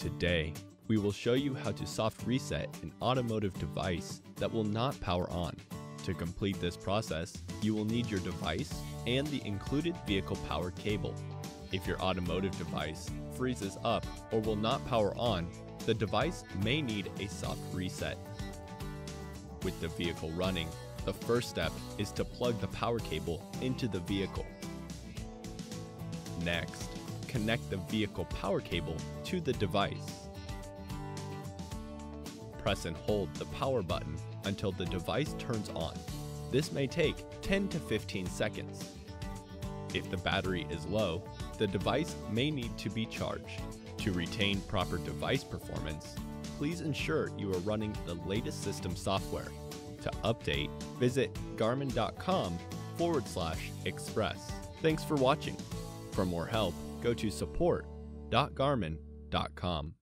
Today, we will show you how to soft reset an automotive device that will not power on. To complete this process, you will need your device and the included vehicle power cable. If your automotive device freezes up or will not power on, the device may need a soft reset. With the vehicle running, the first step is to plug the power cable into the vehicle. Next, connect the vehicle power cable to the device. Press and hold the power button until the device turns on. This may take 10 to 15 seconds. If the battery is low, the device may need to be charged. To retain proper device performance, please ensure you are running the latest system software. To update, visit garmin.com/express. Thanks for watching. For more help, go to support.garmin.com.